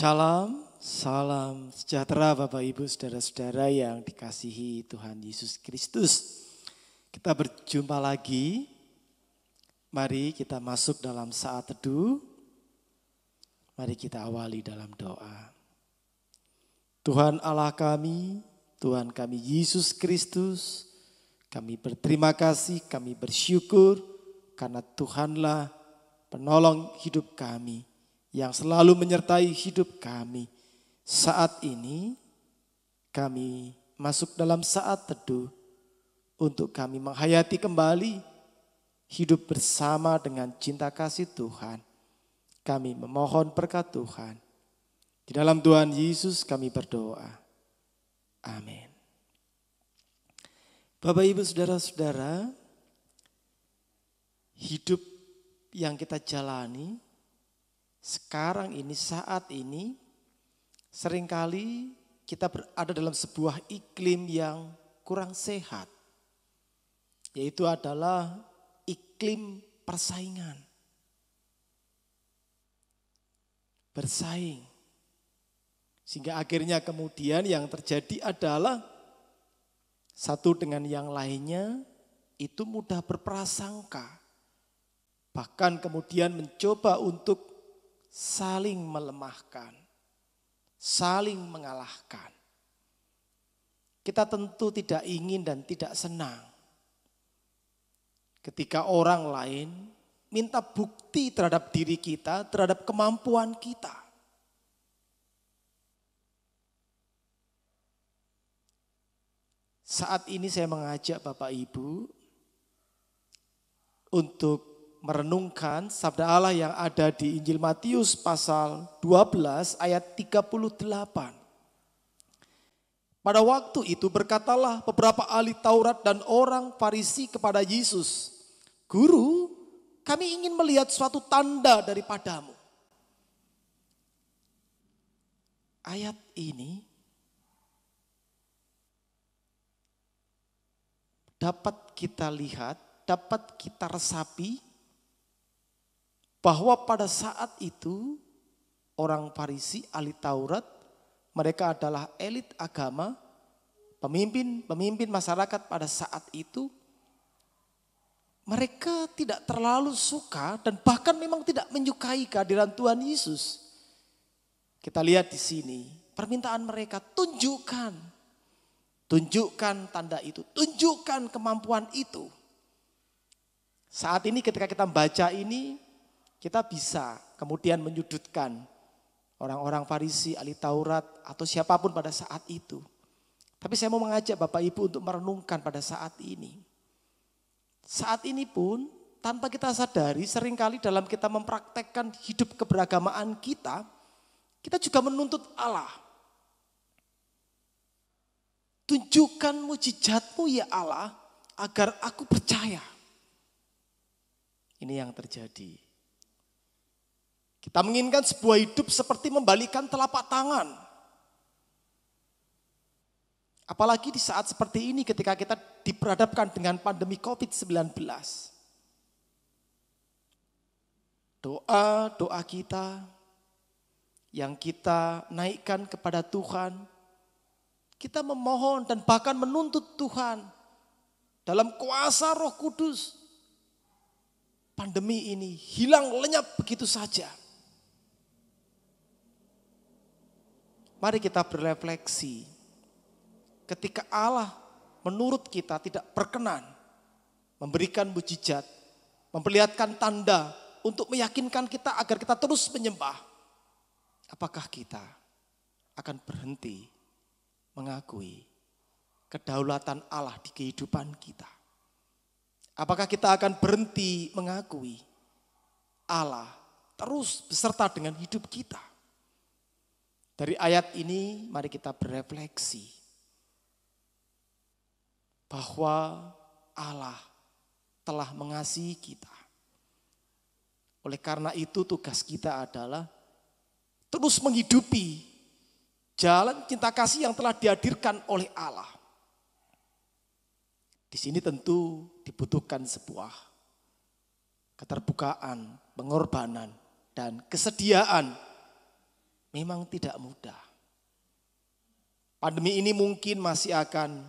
Shalom, salam sejahtera Bapak Ibu Saudara-saudara yang dikasihi Tuhan Yesus Kristus. Kita berjumpa lagi, mari kita masuk dalam saat teduh, mari kita awali dalam doa. Tuhan Allah kami, Tuhan kami Yesus Kristus, kami berterima kasih, kami bersyukur karena Tuhanlah penolong hidup kami, yang selalu menyertai hidup kami. Saat ini kami masuk dalam saat teduh untuk kami menghayati kembali hidup bersama dengan cinta kasih Tuhan. Kami memohon berkat Tuhan. Di dalam Tuhan Yesus kami berdoa. Amin. Bapak Ibu Saudara-saudara, hidup yang kita jalani sekarang ini, saat ini, seringkali kita berada dalam sebuah iklim yang kurang sehat. Yaitu adalah iklim persaingan. Bersaing. Sehingga akhirnya kemudian yang terjadi adalah satu dengan yang lainnya itu mudah berprasangka. Bahkan kemudian mencoba untuk saling melemahkan, saling mengalahkan. Kita tentu tidak ingin dan tidak senang ketika orang lain minta bukti terhadap diri kita, terhadap kemampuan kita. Saat ini saya mengajak Bapak Ibu untuk merenungkan sabda Allah yang ada di Injil Matius pasal 12 ayat 38. Pada waktu itu berkatalah beberapa ahli Taurat dan orang Farisi kepada Yesus, "Guru, kami ingin melihat suatu tanda daripadamu." Ayat ini dapat kita lihat, dapat kita resapi bahwa pada saat itu orang Farisi, ahli Taurat, mereka adalah elit agama, pemimpin masyarakat pada saat itu. Mereka tidak terlalu suka dan bahkan memang tidak menyukai kehadiran Tuhan Yesus. Kita lihat di sini, permintaan mereka, tunjukkan tanda itu, tunjukkan kemampuan itu. Saat ini ketika kita baca ini, kita bisa kemudian menyudutkan orang-orang Farisi, ahli Taurat, atau siapapun pada saat itu. Tapi saya mau mengajak Bapak Ibu untuk merenungkan pada saat ini. Saat ini pun tanpa kita sadari seringkali dalam kita mempraktekkan hidup keberagamaan kita juga menuntut Allah. Tunjukkan mujizatmu ya Allah agar aku percaya. Ini yang terjadi. Kita menginginkan sebuah hidup seperti membalikan telapak tangan. Apalagi di saat seperti ini ketika kita diperhadapkan dengan pandemi COVID-19. Doa kita yang kita naikkan kepada Tuhan. Kita memohon dan bahkan menuntut Tuhan dalam kuasa Roh Kudus. Pandemi ini hilang lenyap begitu saja. Mari kita berefleksi. Ketika Allah menurut kita tidak berkenan memberikan mujizat, memperlihatkan tanda untuk meyakinkan kita agar kita terus menyembah. Apakah kita akan berhenti mengakui kedaulatan Allah di kehidupan kita? Apakah kita akan berhenti mengakui Allah terus beserta dengan hidup kita? Dari ayat ini mari kita berefleksi bahwa Allah telah mengasihi kita. Oleh karena itu tugas kita adalah terus menghidupi jalan cinta kasih yang telah dihadirkan oleh Allah. Di sini tentu dibutuhkan sebuah keterbukaan, pengorbanan, dan kesediaan memang tidak mudah. Pandemi ini mungkin masih akan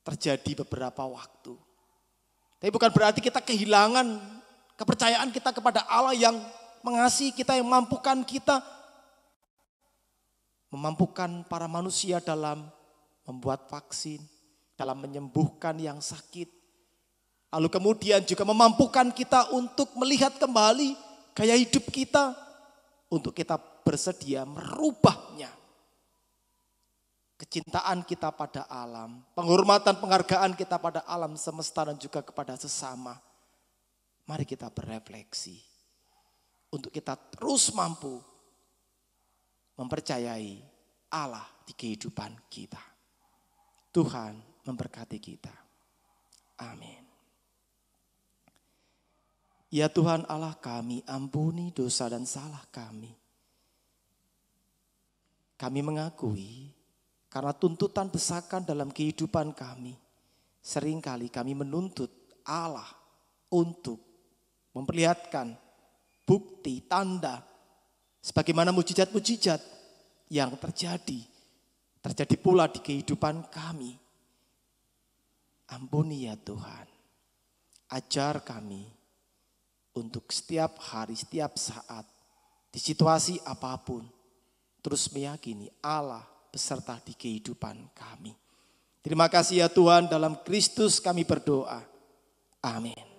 terjadi beberapa waktu. Tapi bukan berarti kita kehilangan kepercayaan kita kepada Allah yang mengasihi kita, yang memampukan kita. Memampukan para manusia dalam membuat vaksin, dalam menyembuhkan yang sakit. Lalu kemudian juga memampukan kita untuk melihat kembali gaya hidup kita. Untuk kita bersedia merubahnya. Kecintaan kita pada alam, penghormatan, penghargaan kita pada alam semesta dan juga kepada sesama. Mari kita berefleksi untuk kita terus mampu mempercayai Allah di kehidupan kita. Tuhan memberkati kita. Amin. Ya Tuhan Allah kami, ampuni dosa dan salah kami. Kami mengakui karena tuntutan desakan dalam kehidupan kami, seringkali kami menuntut Allah untuk memperlihatkan bukti, tanda, sebagaimana mujizat-mujizat yang terjadi pula di kehidupan kami. Ampuni ya Tuhan, ajar kami untuk setiap hari, setiap saat, di situasi apapun, terus meyakini Allah beserta di kehidupan kami. Terima kasih ya Tuhan, dalam Kristus kami berdoa. Amin.